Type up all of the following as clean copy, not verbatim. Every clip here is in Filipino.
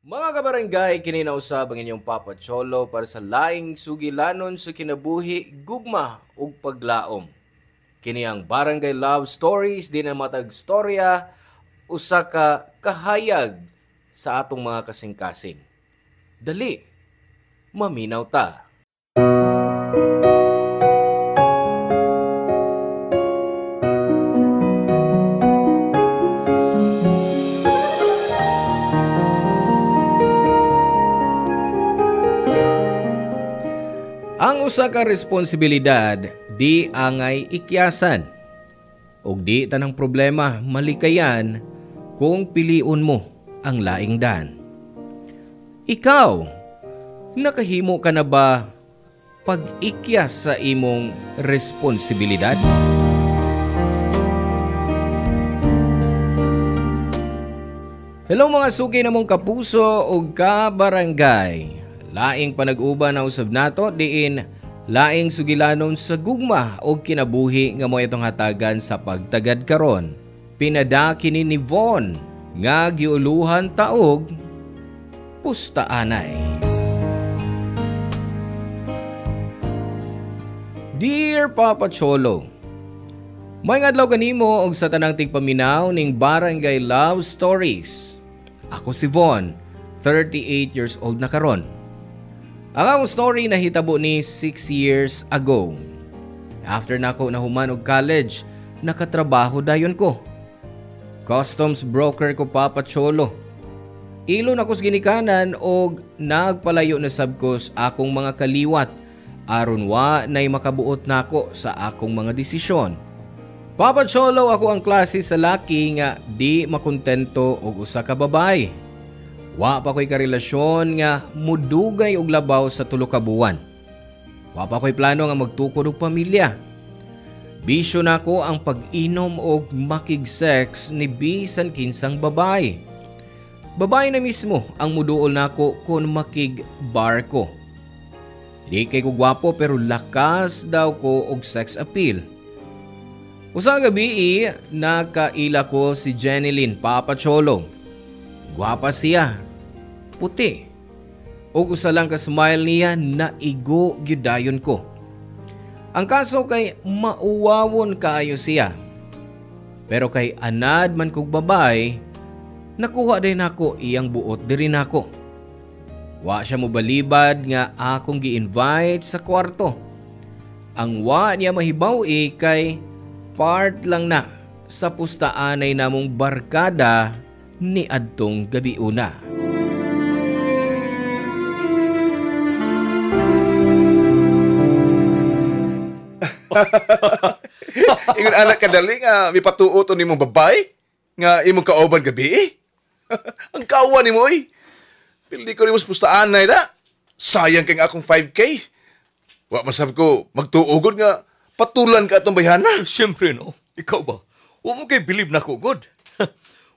Mga kabarangay, kininausab ang inyong Papa Cholo para sa laing sugilanon sa kinabuhi, gugma ug paglaom. Kini ang Barangay Love Stories di na matag storya usa ka kahayag sa atong mga kasing-kasing. Dali, maminaw ta. Ang usa ka responsibilidad di angay ikyasan ug di tanang problema malikayan kung piliun mo ang laing daan. Ikaw, nakahimo ka na ba pag-ikyas sa imong responsibilidad? Hello mga suki namong kapuso ug kabarangay. Laing panag-uban na usab nato diin laing sugilanon sa gugma o kinabuhi nga mo itong hatagan sa pagtagad karon. Pinadaki ni Von nga giuluhan taog pustaanay. Dear Papa Cholo, may adlaw kanimo og sa tanang tigpaminaw ning Barangay Love Stories. Ako si Von, 38 years old na karon. Ang akong story na hitabo ni 6 years ago. After nako nahuman og college, nakatrabaho dayon ko. Customs broker ko Papa Cholo. Ilon ako sa ginikanan og nagpalayo na sabkos akong mga kaliwat aron wa nay makabuot nako sa akong mga desisyon. Papa Cholo, ako ang klase sa laki nga di makontento og usa ka babae. Wa pa ko'y karelasyon nga mudugay og labaw sa tulo ka buwan. Wa pa ko'y plano nga magtukod og pamilya. Bisyo nako ang pag-inom og makig-sex ni bisan kinsang babae. Babae na mismo ang muduol nako kung makig-bar ko. Di kay ko gwapo pero lakas daw ko og sex appeal. Usa gabi nakaila ko si Jeneline Papa Cholo. Gwapa siya. Puti. O usa lang ka smile niya na igo gyudayon ko. Ang kaso kay mauwawon kaayo siya. Pero kay anad man kog babae, nakuha din ako iyang buot diri nako. Wa siya mobalibad nga akong gi-invite sa kwarto. Ang wa niya mahibaw kay part lang na sa pustaanay namong barkada ni adtong gabi una. Ingon anak kadali nga mipatuot ni mong babay nga imong kauban gabi. Ang kawa ni mo Pildi ko ni mo sa pustaan na ida. Sayang kay akong 5K. Wa masab ko magtuugod nga patulan ka atong bayhana. Siyempre no, ikaw ba? Wa mo kay believe na ko good.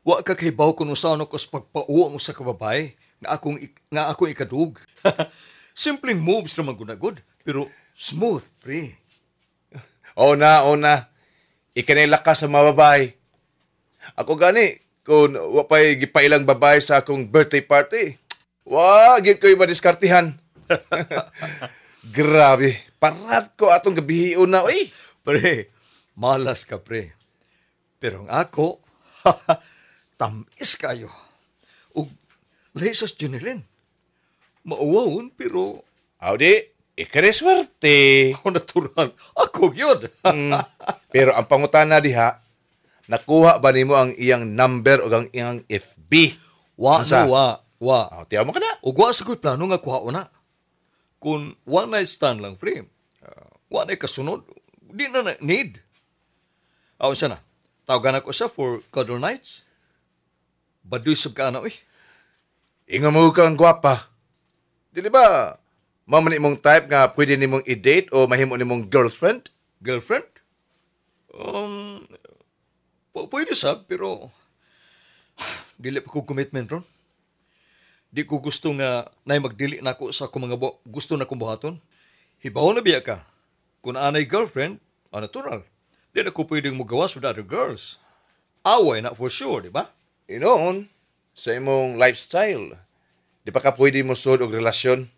Wa ka kay baw kuno sa ano ko sa pagpauwa mo sa kababay nga akong ikadug. Simpleng moves naman good, pero smooth, pre. O na. Ikanay lakas sa mga babae. Ako gani, kung wapay gipailang babae sa akong birthday party, gid ko yung madiskartihan. Grabe, parat ko atong gabihion na, Pre, malas ka, pre. Pero ang ako, tamis kayo. Ug lesas Jeneline. Mauwawon, pero... Di, ikanay swerte. Natural, ako yun. Pero ang pangutana diha, nakuha ba nimo ang iyang number o ang iyang FB? Wa. Tiyaw mo ka na. Ug wa sa ko'y plano nga kuha na. Kung one night stand lang, pre, wa na kasunod, di na need. Siya na. Tawagan ako siya for cuddle nights. Baduy sab ka na, Ingon mo kang gwapa. Dili ba, mamani mong type nga pwede nimong i-date o mahimo nimong girlfriend? Girlfriend? Pwede sab, pero dili pa ko commitment ron. Di ko gusto nga na magdili na ako sa akong mga gusto na kong buhaton. Hibaw na biya ka. Kung anay girlfriend, natural. Di na ko pwedeng magawas with other girls. Away na for sure, di ba? Inoon, sa imong lifestyle. Di pa ka pwede mo sud og relasyon.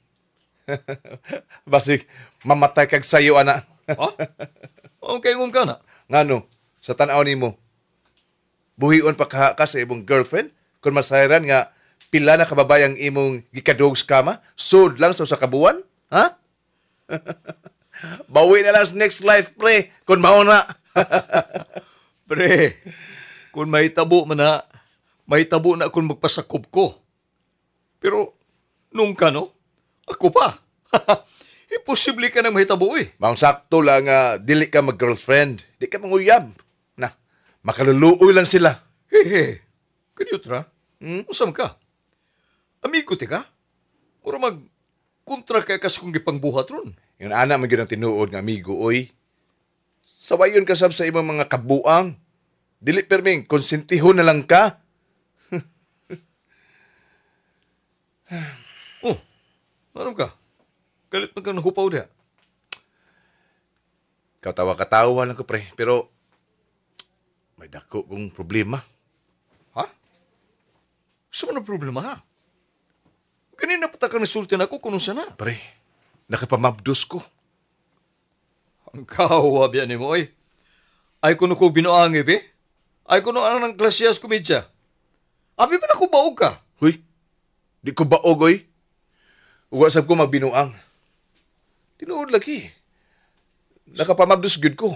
Basig, mamatay kag sayo, ana. Ha? Okay, kung ka na. Ngano, sa tanaw nimo, buhion pa ka sa imong girlfriend kung masayran nga pila na kababayang imong gikadogs kama, sud lang sa usa ka buwan? Ha? Bawi na lang sa next life, pre, kung mao na. Pre, kung may tabo man na, may tabo na kung magpasakob ko. Pero, nung ka, no? Ako pa. Imposible ka nang mahitabo eh. Maong sakto lang nga dili ka mag-girlfriend. Di ka manguyab. Na, makaluluoy lang sila. Hehe. Kanyutra, usam ka. Amigo ti ka? Mura kontra kay kas kung gipangbuhat ron. Yung anak man gyud ang tinuod nga amigo, oy. Sawayon ka sab sa ibang mga kabuang. Dili perming, konsentihon na lang ka. Oh, ano ka? Galit na ka nahupaw diha. Katawa-katawa lang ko, pre. Pero, may dako kong problema. Ha? Gusto mo na problema ha? Kanina pa ka nasulti na ako kung sana. Pre, nakapamabdos ko. Ang kawawa biyan ni mo, ay. Ay kuno ko binuangi, be? Ay kuno ano ng klasyas komedya. Abi pa na ko baog ka? Huy, di ko baog, oy. Uwasab ko magbinuang. Tinuod lagi. Nakapamabdos gyud ko.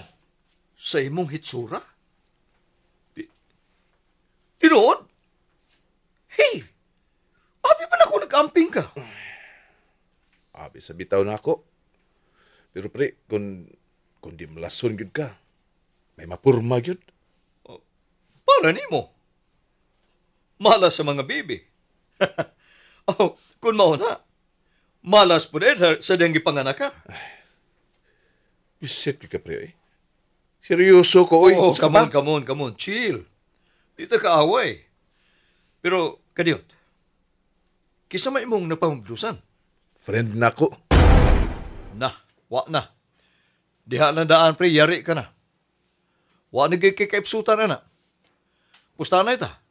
Sa imong hitsura? Tinuod? Hey! Abi pa na ko nag-amping ka? Abi sa bitaw na ako. Pero pre, kung di malason gyud ka, may mapurma gyud. Para ni mo. Malas sa mga bibi. Oh, kung mauna, malas po rin sa denggi panganak ka. Bisit ka, pre, eh. Seryoso ko, oy. Oh, Sa come ba? on. Chill. Dito ka away. Pero, kadiyot, kisa may imong napamablusan. Friend na ko. Na, wa na. Diha na daan, pre, yari ka na. Wa na kikaipsutan na na. Pusta na ita.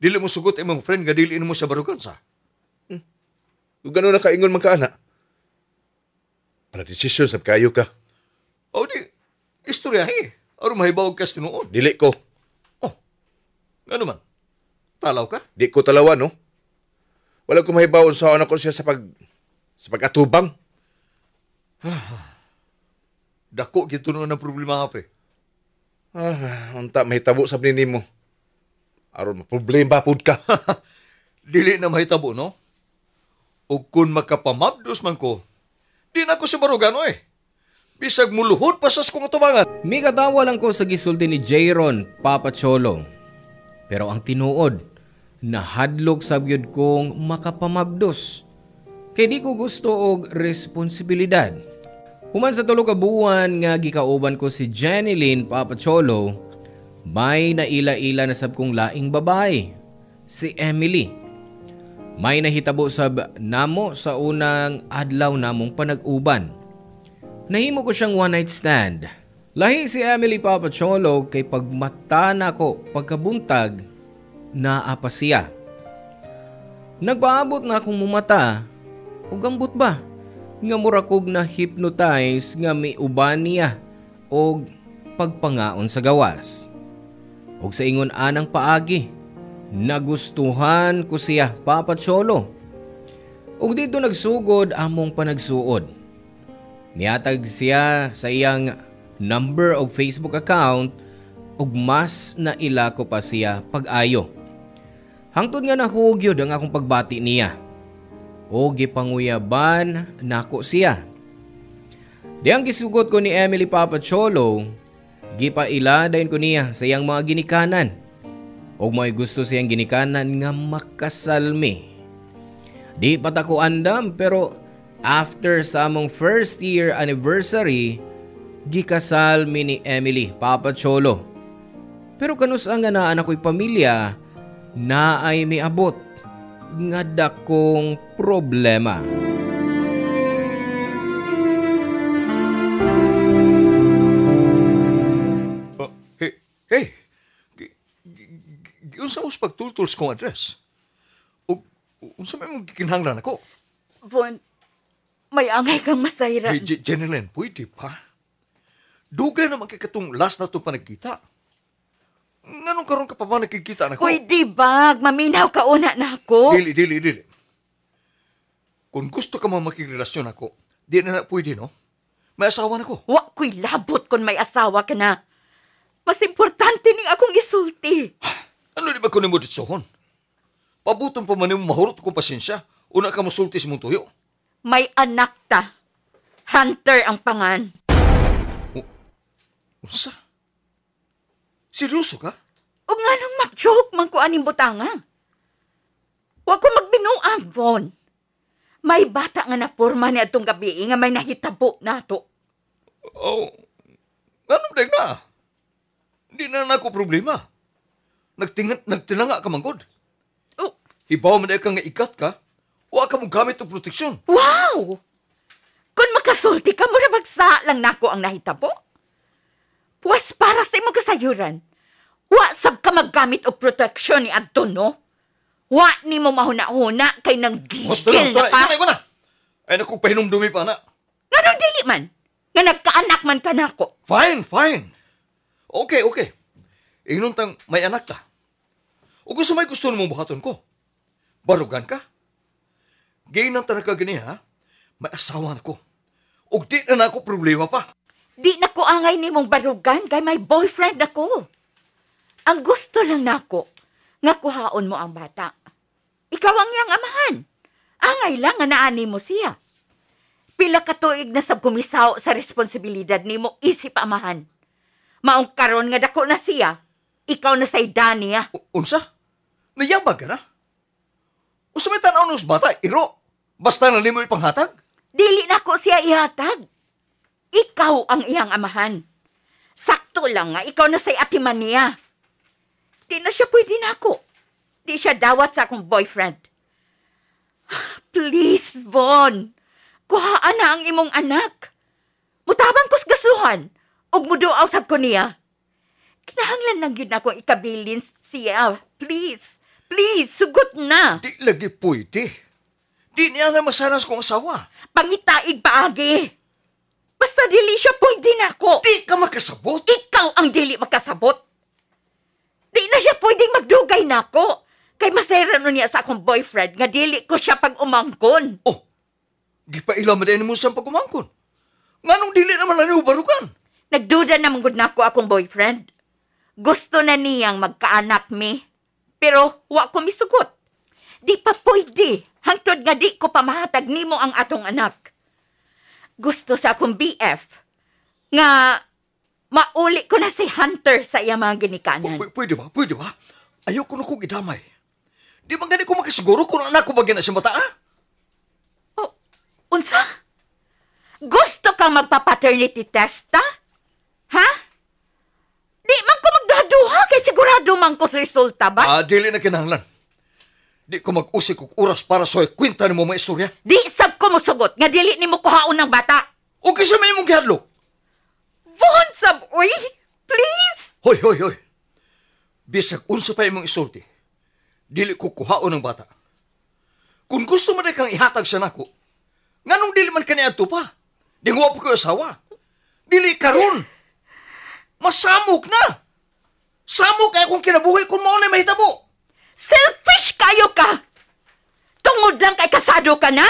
Dili mo sugot imong friend nga dili mo sa barugan sa. Kung gano'n na kaingon man ka, ana. Para desisyon sab kayo ka. O di, istorya Aron mahibawag ka sa tinuod. Dili ko. Ano man? Talaw ka? Di ko talawan, no? Wala ko mahibawon sa anak ko siya sa pag-atubang. Dako gito nun ang problema nga, pre. Unta, mahitabo sa nimo. Aron problema pud ka. Dili na mahitabo, no? O kung makapamabdos man ko, di na ko si Barugano eh. Bisag muluhod pa sa kong atubangan. May katawa lang ko sa gisulti ni Jayron, Papa Cholo. Pero ang tinuod, nahadlok sabyod kong makapamabdos. Kay di ko gusto og responsibilidad. Human sa tulo ka buwan nga gikauban ko si Jenilyn, Papa Cholo, may naila-ila na sab kong laing babae, si Emily. May nahitabo sab namo sa unang adlaw namong panag-uban. Nahimo ko siyang one night stand. Lahi si Emily, Papa Cholo, kay pagmata na ko pagkabuntag, naapa siya. Nagpaabot na akong mumata, o gambot ba? Nga mura kog na hypnotize nga may uban niya o pagpangaon sa gawas. Og sa ingon anang paagi, nagustuhan ko siya, Papa Cholo. Og dito nagsugod among panagsuod. Niatag siya sa iyang number og Facebook account ug mas naila ko pa siya pag-ayo. Hangtod nga nahugyod ang akong pagbati niya. O gipanguyaban nako siya. Diyang gisugot ko ni Emily, Papa Cholo, gipaila dayon ko niya sa iyang mga ginikanan. Og may gusto siyang ginikanan nga makasalmi. Di pat ako andam pero after sa among first year anniversary, gikasal mi ni Emily, Papa Cholo. Pero kanus ang nga naan ako'y pamilya, naay miabot nga dakong problema. Unsa mo pagtultol sa kong address? unsa may mong gikinahanglan ako? Von, may angay kang masayran. Hey, Jeneline, pwede pa? Dugay naman kay katong last na itong panagkita. Nganong karon ka pa ba nakikita na ko? Pwede ba? Maminaw ka una na ako. Dili. Kung gusto ka man makikrelasyon ako, di na pwede, no? May asawa na ko. Wa ko'y labot kung may asawa ka na. Mas importante ning akong isulti. Ano di ba ko ni mo ditsohon? Pabuton pa man yung mahurot kong pasensya. Una ka musulti si mong tuyo. May anak ta. Hunter ang pangan. Unsa? Seryoso ka? O nga nung mag-joke man ko aning butanga. Wa ko magbinuang, Von. May bata nga napurma ni atong gabi nga may nahitabo nato. Oh, ganun din na. Hindi na ako problema. Nagtinanga ka manggod. Oh, Hibaw man ka nga ikat ka, wa ka mong gamit ng proteksyon. wow! Kung makasulti ka mo na bagsa lang nako ang nahitabo. Puwas para sa imong kasayuran. Wa sab ka maggamit og proteksyon ni adto, no? Wa ni mo mahuna-huna kay nang Gusto gigil na pa. ko na. Ay naku, pahinumdumi pa na. Ganong dili man. Nga nagkaanak man ka nako. Fine. Okay. Ingnon tang may anak ta. O gusto mong buhaton ko. Barugan ka. Gay nang tanaka gani ha. May asawa na ko. O di na ako problema pa. Di na ko angay ni mong barugan kay may boyfriend ako. Ang gusto lang nako nga kuhaon mo ang bata. Ikaw ang iyang amahan. Angay lang nga naani mo siya. Pila ka tuig na sab kumisaw sa responsibilidad nimo isip amahan. Maong karon nga dako na siya. Ikaw na say Dania. Unsa? Nayabag ka na? Unsa may tanaw ng bata? Iro? Basta na limo ipanghatag? Dili na ko siya ihatag. Ikaw ang iyang amahan. Sakto lang nga, ikaw na say atiman niya. Di na siya pwede na ako. Di siya dawat sa akong boyfriend. Please, Von. Kuhaan na ang imong anak. Mutabang kus gasuhan. Og muduaw sab ko niya. Kinahanglan lang yun akong ikabilin siya. Please, sugot na. Di lagi pwede. Di niya nga masanas kong asawa. Pangitaig paagi. Basta dili siya pwede na ako. Di ka makasabot. Ikaw ang dili makasabot. Di na siya pwedeng magdugay na ako. Kay masera no niya sa akong boyfriend nga dili ko siya pag umangkon. Oh, gipailam mo din mo sa pagumangkon. Nganong dili naman na niyo barukan? Nagduda na manggod na ako akong boyfriend. Gusto na niyang magkaanak mi. Pero wa ko misugot. Di pa pwede. Hangtod nga di ko pamahatag nimo ang atong anak. Gusto sa akong BF nga mauli ko na si Hunter sa iya mga ginikanan. Pwede ba? Ayaw ko na kong idamay. Di man gani ko makasiguro kung anak ko ba gina siya mata, ah? Oh, unsa? Gusto kang magpa-paternity test, ta? Ha? Di man ko magdaduha kay sigurado man ko sa resulta ba? Dili na kinahanglan. Di ko mag-usik og oras para sa kwenta ni mo mga istorya. Di sab ko mosugot nga dili nimo kuhaon ng bata. O kisa may mong gihadlo. Von sab, uy! Please! Hoy. Bisag unsa pa imong isulti, dili ko kuhaon ng bata. Kung gusto mo na kang ihatag sa nako, nganong dili man kaniya pa? Di nga pa ko asawa. Dili karon. Masamok na. Samok kaya kung kinabuhi kung mao na mahitabo. Selfish kayo ka! Tungod lang kay kasado ka na?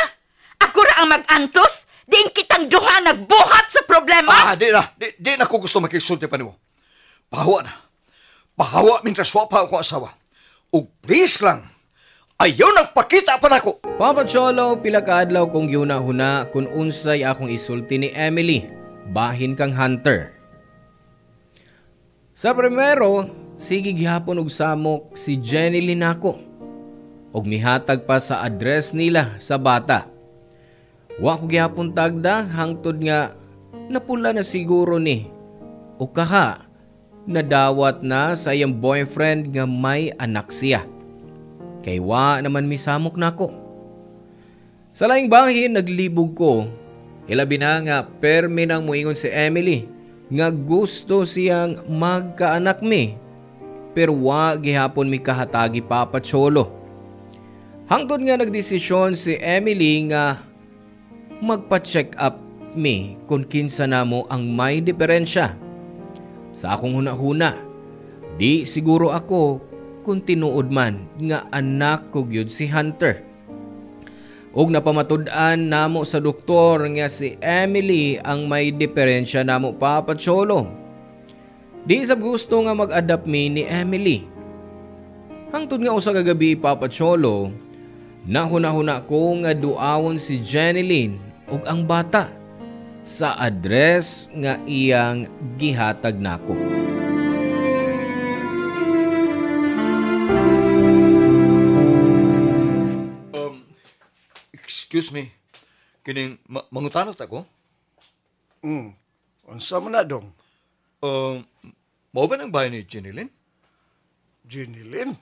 Ako ra ang mag-antos? Diin kitang duha nagbuhat sa problema? Di na ko gusto makisulti pa nimo. Pahawa mintas wa pa ako asawa. O please lang, ayaw nagpakita pa nako. Papa Cholo, pila ka adlaw kong yuna-huna kung unsay akong isulti ni Emily. Bahin kang Hunter. Sa primero, sige gihapon og samok si Jenny Linako. Og mihatag pa sa address nila sa bata. Wa ko gihapon tagda hangtod nga napula na siguro ni. O kaha, nadawat na sa iyang boyfriend nga may anak siya. Kay wa naman misamok nako. Sa laing bahin naglibog ko. Ilabi na nga permi nang muingon si Emily nga gusto siyang magkaanak mi. Pero wa gihapon mi kahatagi Papa Cholo. Hangtod nga nagdesisyon si Emily nga magpa-check up me kung kinsa namo ang may diferensya. Sa akong hunahuna, di siguro ako kung tinuod man nga anak ko gyud si Hunter. Ug napamatud-an namo sa doktor nga si Emily ang may diferensya namo Papa Cholo. Di sab gusto nga mag-adapt me ni Emily. Hangtod nga usa ka gabi Papa Cholo, nahuna-huna ko nga duawon si Jeneline ug ang bata sa address nga iyang gihatag nako. Excuse me. Kining mangutanot ako? Unsa man na dong? Mao ba ng bahay ni Jeneline? Jinilin?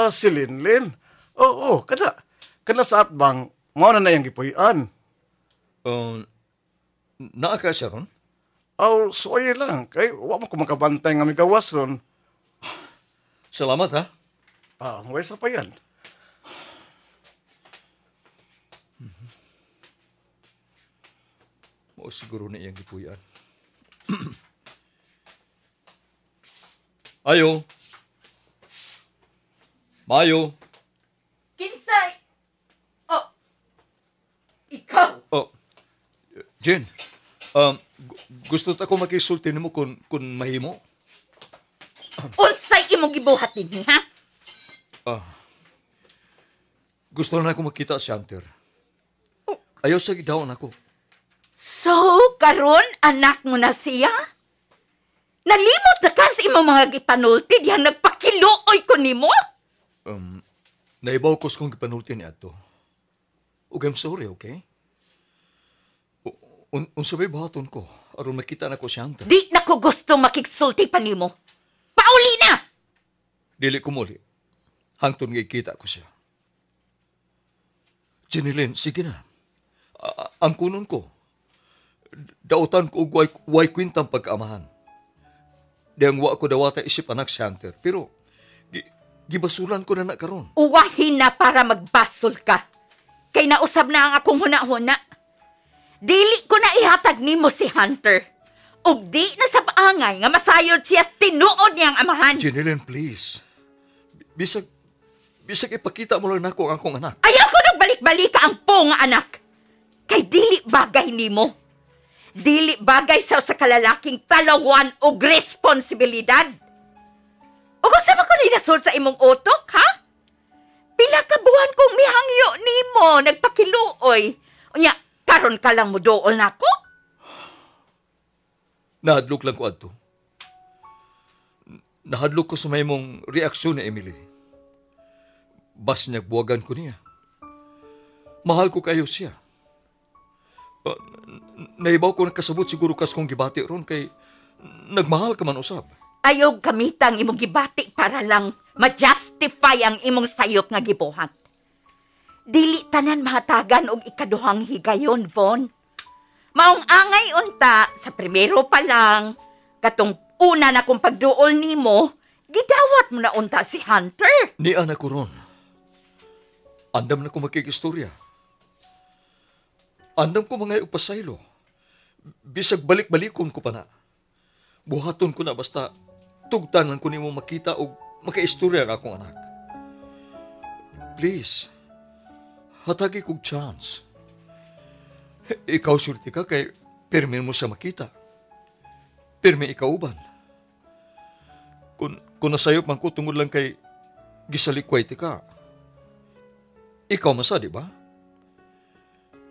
Si Linlin. Oo, kada. Kada sa atbang, mao na yung gipuy-an. Naa ka siya ron? Suoy lang. Kay, wa mo ko makabantay nga migawas ron. Salamat ha. Way sa pa yan. Mao siguro na iyang gipuyan. Ayo. Mayo. Kinsay? Oh, ikaw? Jen. Gusto ta ko makisulti nimo kung mahimo. Unsay imong gibuhat dinhi, ha? Gusto na ako makita si Hunter. Ayaw sa gidawon ako. So, karon anak mo na siya? Nalimot na ka sa imong mga gipanulti diyang nagpakiluoy ko nimo? Naibaw ko sa kong gipanulti ni Adto. Ug I'm sorry, okay? Unsa bay buhaton ko aron makita na ko si Hunter. Di na ko gusto makigsulti pa nimo. Pauli na! Dili ko muli. Hangtod nga ikita ko siya. Jeneline, sige na. Ang kunon ko. Dautan ko og way kwintang pagkaamahan. Diyang wa ko dawata isip anak si Hunter. Pero, gibasulan ko na karon. Uwahin na para magbasol ka. Kay nausab na ang akong huna-huna. Dili ko na ihatag nimo si Hunter. Ug di na sa paangay nga masayod siya tinuod niyang amahan. Jeneline, please. Bisag ipakita mo lang nako ang akong anak. Ayaw ko nagbalik-balik ka ang po nga anak. Kay dili bagay nimo. Dili bagay sa kalalaking talawan o responsibilidad. O kung sama ko ninasol sa imong utok, ha? Pila ka buwan kong mihangyo nimo, nagpakiluoy. Unya, karon ka lang mo dool na ko? Nahadlok lang ko adto. Nahadlok ko sa may mong reaksyon ni Emily. Bas nagbuwagan ko niya. Mahal ko kayo siya. Naibaw ko nakasabot siguro kas kong gibati ron kay nagmahal ka man usab. Ayaw gamitang imong gibati para lang ma-justify ang imong sayop nga gibuhat. Dili tanan mahatagan og ikaduhang higayon, Von. Maong angay unta sa primero pa lang, katong una na kong pagduol nimo, gidawat mo na unta si Hunter. Ni anak ko ron. Andam na ko makikistorya. Andam ko mga upasaylo. Bisag balik-balikon ko pa na. Buhaton ko na basta tugtan lang ko nimo makita o makaistorya ang akong anak. Please, hatagi kong chance. Ikaw surti ka kay permin mo sa makita. Permi ikaw uban. Kung nasayop man ko tungod lang kay gisalikway ti ka. Ikaw masa, di ba?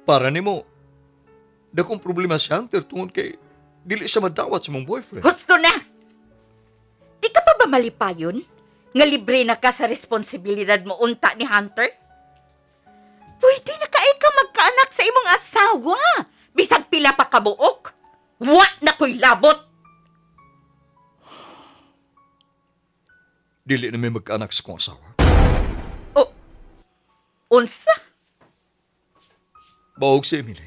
Para nimo, dakong problema si Hunter tungod kay dili siya madawat sa mong boyfriend. Gusto na! Di ka pa ba malipayon? Nga libre na ka sa responsibilidad mo unta ni Hunter? Pwede na ka ikaw magkaanak sa imong asawa. Bisag pila pa kabuok. Wa na ko'y labot. Dili na may magkaanak sa kong asawa. O, unsa? Baog si Emily.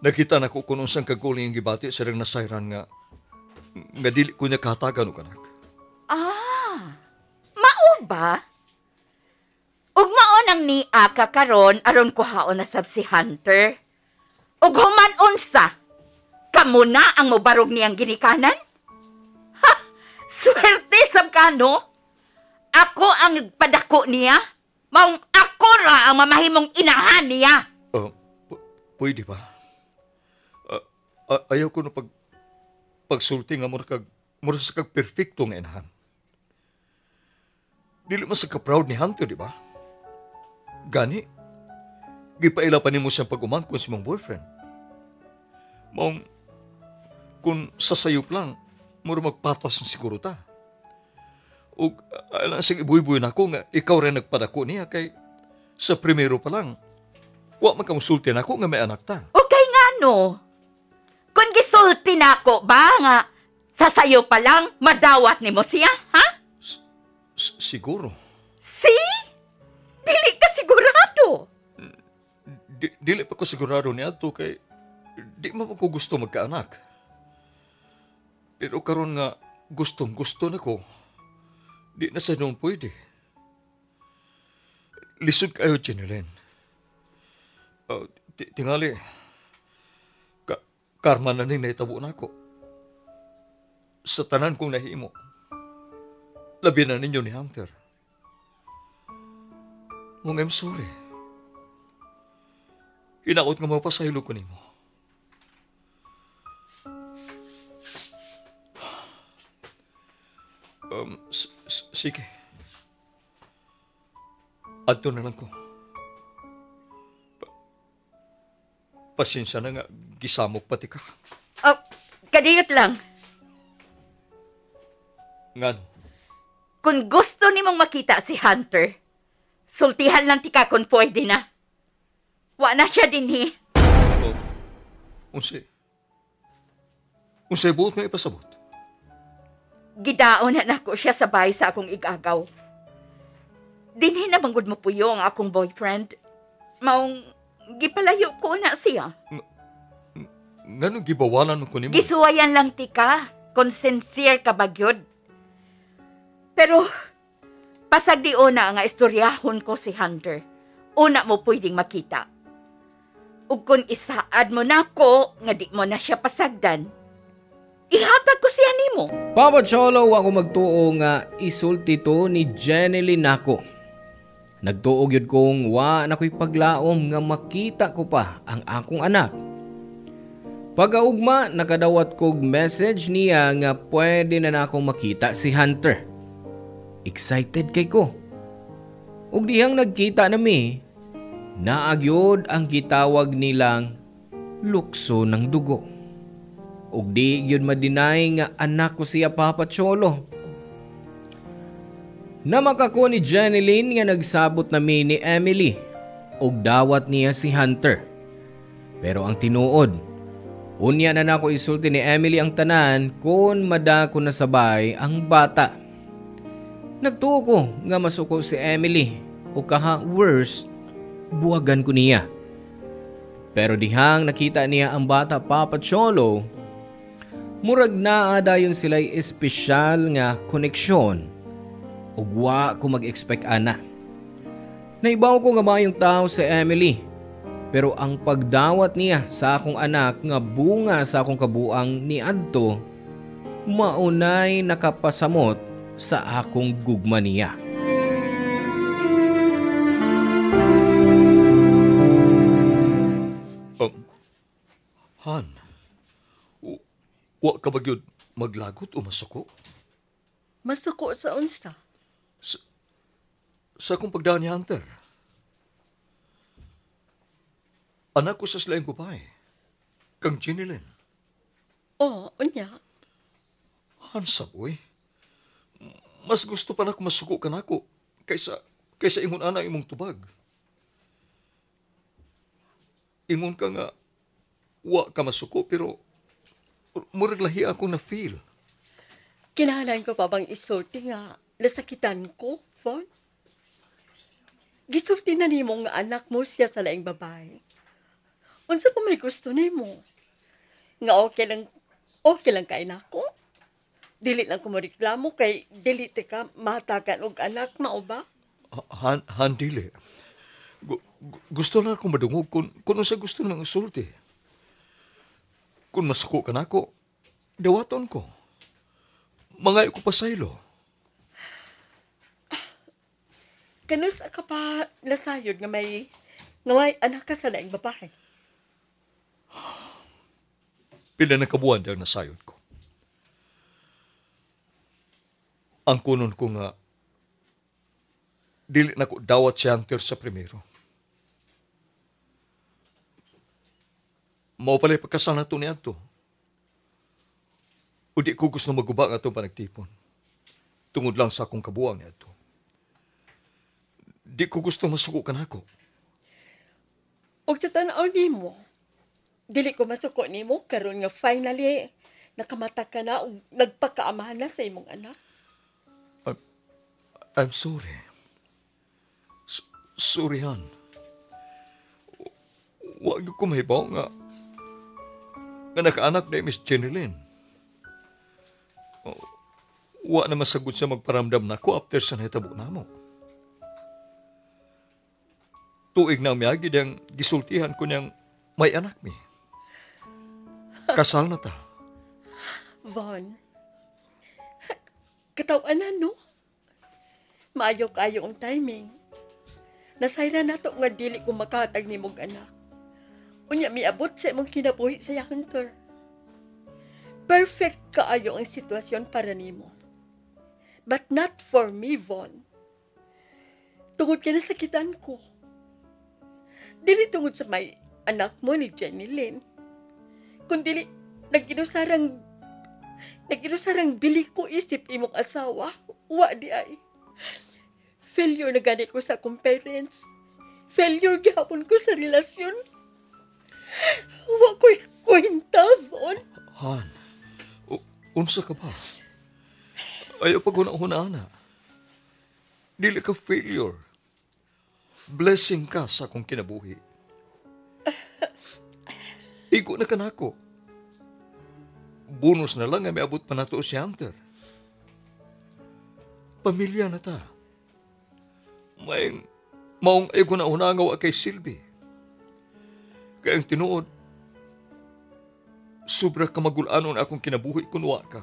Nakita na ko kung unsang kaguling ang gibati sa ring nasayran nga dili ko niya kahatagan o kanak. Mao ba? Ug maon ang niya ka karon aron kuhaon na sab si Hunter. Ug human unsa? Kamo na ang mobarog niyang ginikanan? Ha! Swerte sab ka, no? Ako ang padako niya? Maong ako ra ang mamahimong inahan niya. Pwede ba? Ayaw ko na pagsulti nga mura sa kag perfecto nga inahan. Dili man sa ka-proud ni Hunter, di ba? Gani, gipaila pa nimo siyang pag-umangkon si mong boyfriend. Maong, kung sasayop lang, mura magpatas ng siguro ta. O, alam sing ibuy-buy na ako nga ikaw rin nagpadako niya kay sa primero pa lang, wa man kamusulti na ako nga may anak ta. Okay nga, no? Kung gisulti na ako ba nga sasayo pa lang, madawat ni mo siya, ha? Siguro. See? Dili ka sigurado. Dili pa ko sigurado niya to kay di man ko gusto magkaanak. Pero karon nga gustong-gusto na ko, di na sa noon pwede. Lisod kayo, Jeneline. Tingali, karma na ning naitabo na ako. Sa tanan kong nahimo, labi na ninyo ni Hunter. Mong I'm sorry. Hinaot nga mapasahilo ko nimo. Sige. Adto na lang ko. Pasensya na nga, gisamok pati ka. Oh, kadiyot lang. Ngano? Kung gusto nimong makita si Hunter, sultihan lang tika kung pwede na. Wa na siya dinhi. Unsay buot may ipasabot? Gidaon na nako siya sa bahay sa akong igagaw. Dinhi na manggod mo puyo ang akong boyfriend. Maong gipalayo ko na siya. Ngano gibawalan mo ko nimo? Gisuwayan lang tika, kung sincere ka bagyod. Pero, pasag di una nga istoryahon ko si Hunter. Una mo pwedeng makita. Ug kung isaad mo na ko, nga di mo na siya pasagdan, ihatag ko siya nimo. Papa Cholo, ako magtuo nga isulti to ni Jeneline nako. Nagtuog yun kong wa na ko'y paglaom nga makita ko pa ang akong anak. Pag-augma, nakadawat kog message niya nga pwede na akong makita si Hunter. Excited kay ko. Ug dihang nagkita nami, naagyod ang gitawag nilang lukso ng dugo. Ug di yun madinay nga anak ko siya, Papa Cholo. Namakako ni Jeneline nga nagsabot nami ni Emily ug dawat niya si Hunter. Pero ang tinuod, unya na nako isulti ni Emily ang tanan kung madako na sabay ang bata. Nagtuo ko nga masuko si Emily o kaha worse, buwagan ko niya. Pero dihang nakita niya ang bata, Papa Cholo, murag naa dayon sila'y espesyal nga koneksyon. Ugwa ko mag-expect ana. Naibaw ko nga mayong tao si Emily. Pero ang pagdawat niya sa akong anak nga bunga sa akong kabuang ni adto, maunay nakapasamot sa akong gugma niya. Han, wa ka ba gyud maglagot o masuko? Masuko sa unsa? Sa akong pagdaan ni Hunter. Anak ko sa silayang babae, kang Jeneline. Oh, unya. Hansa, boy. Mas gusto pa na ako masuko ka na ako kaysa ingon ana imong tubag. Ingon ka nga, wa ka masuko pero murag lahi ako na feel. Kinahanglan ko pa bang isulti nga nasakitan ko, Von? Gisulti na nimo nga anak mo siya sa laing babae. Unsa pa may gusto nimo? Nga okay lang kay nako? Dili lang ko reklamo kay dili te ka matagan og anak, mao ba? Han, dili. Gusto na akong madungog kung sa gusto ng sulti. Kung masuko ka na ako, dawaton ko. Mangay ko pasaylo. Kanus ka pa nasayod nga may anak ka sa laing babae. Pila na kabuan diyang nasayod ko. Ang kunon ko nga, dili na ko dawat si Hunter sa primero. Mao pala'y pagkasal na ito niya ito. O di ko gusto maguba nga itong panagtipon. Tungod lang sa akong kabuang niya ito. Di ko gusto masuko ka na ako. Og sa tanaw nimo, dili ko masuko nimo karon nga finally nakamata ka na og nagpakaamahan na sa imong anak. I'm sorry. Sorry, Han. Wag ko mahibaw nga nakaanak na Miss Jenny Lynn. Wa na masagod sa magparamdam na ko after sa nahitabo na mo. Tuig na miyagi diyang gisultihan ko niyang may anak mi. Kasal na ta. Von, katawanan no? Maayo kayo ang timing. Nasayra na to nga dili ko makatag ni mong anak. Unya miabot sa imong kinabuhi sa Hunter. Perfect kaayo ang sitwasyon para nimo. But not for me, Von. Tungod ka nasakitan ko. Dili tungod sa may anak mo ni Jenny Lynn. Kundi naginusarang bili ko isip imong asawa. Wa di ay. Failure na gani ko sa akong parents. Failure gihapon ko sa relasyon. Wa ko'y kwenta, Von. Han, unsa ka ba? Ayaw pag hunahuna. Dili ka failure. Blessing ka sa akong kinabuhi. Igo na ka na ako. Bonus na lang nga may abot pa na to si Hunter. Pamilya na ta. Maong ay ko na unangaw kay Sylvie. Kaya ang tinuod, sobra ka magulanon akong kinabuhi kunwa ka.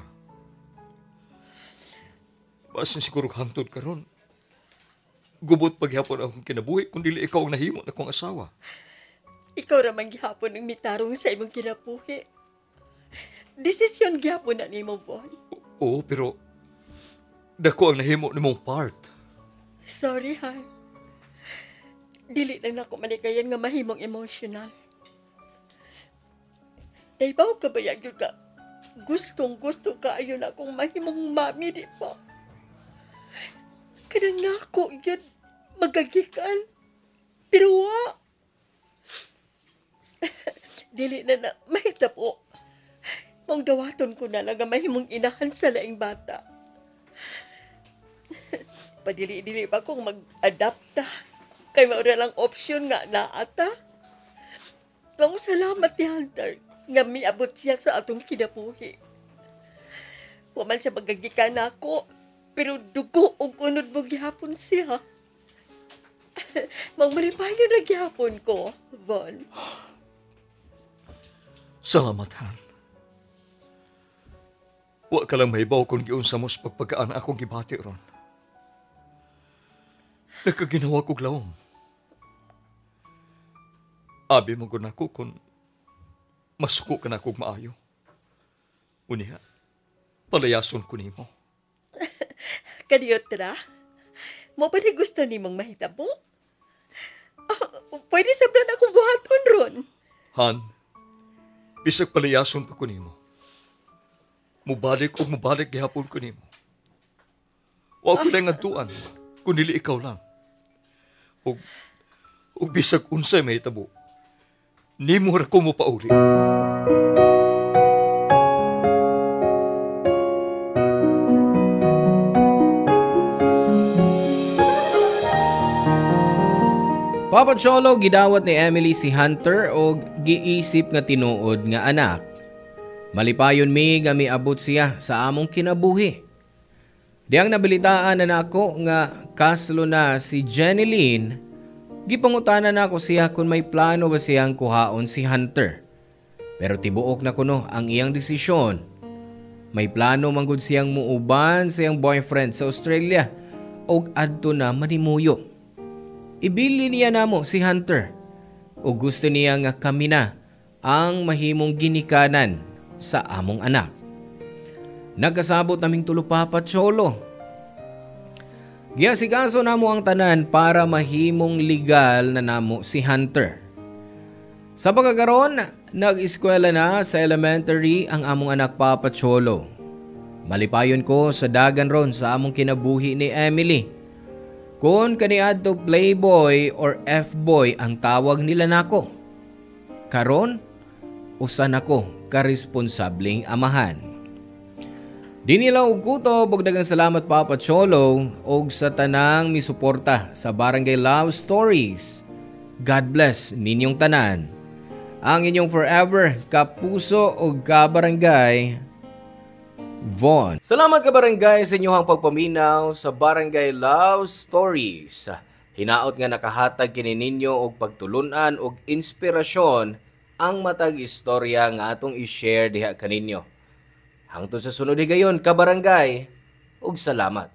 Basin siguro hangtod ka ron. Gubot paghapon akong kinabuhi kung dili ikaw ang nahimo na kong asawa. Ikaw ramang gihapon ang mitarong sa imong kinabuhi. Desisyon gihapon na nimo, Von. Oo, pero dako ang nahimo ni mong part. Sorry, Han. Dili lang ako malikayan nga mahimong emotional. Daibaw ka ba yun ka? Gustong-gusto ka ayon akong mahimong mami, di ba? Kanang na ako yun magagikan. Pero wa. Dili na mahitabo. Mong dawaton ko na lang ang mahimong inahan sa laing bata. Padili-dili pa kong mag-adapta. Kay maura lang option nga naata. Long salamat ni Hunter nga miabot siya sa atong kinabuhi. Waman siya magagikan ako, pero dugo o unod mo gihapon siya. Mangmaripayo na gihapon ko, Von. Salamat, Han. Wa ka lang mahibaw kung giunsa mo sa pagpagkaan akong gibati ron. Nagkaginawa kong lawom. Abi mo gud nako kung masuko ka na kong maayo. Uniha, palayason ko nimo. Kadiyot ra? Mo ba ni gusto nimong mahitabo? Pwede sabran akong buhaton ron. Han, bisag palayason pa ko nimo. Mubalik gihapon ko nimo. Wa ko lang adtuan, kung dili ikaw lang. O bisag unsay mahitabo, nimo ra ko mo pauli. Papa Cholo, gidawat ni Emily si Hunter o giisip nga tinuod nga anak. Malipayon mi nga miabot siya sa among kinabuhi. Diyang nabilitaan na nako nga kaslo na si Jeneline, gipangutanan na ako siya kung may plano ba siyang kuhaon si Hunter. Pero tibuok na kuno ang iyang desisyon. May plano manggod siyang muuban sa iyang boyfriend sa Australia og adto na manimuyo. Ibili niya namo si Hunter o gusto niya nga kami na ang mahimong ginikanan sa among anak. Nagkasabot naming tulupapat cholo. Giasikaso namo ang tanan para mahimong legal na namo si Hunter. Sa pagkakaroon, nag-eskwela na sa elementary ang among anak Papa Cholo. Malipayon ko sa dagan ron sa among kinabuhi ni Emily. Kung kaniadto playboy or F-boy ang tawag nila nako. Karon, usan ako karesponsabling amahan. Di nila og kutob og daghang salamat Papa Cholo og sa tanang misuporta sa Barangay Love Stories. God bless ninyong tanan. Ang inyong forever kapuso o kabarangay, Von. Salamat kabarangay sa inyong pagpaminaw sa Barangay Love Stories. Hinaot nga nakahatag kini ninyo og pagtulunan og inspirasyon ang matag istorya nga atong i-share diha kaninyo. Hangtod sa sunod higayon kabarangay, ug salamat.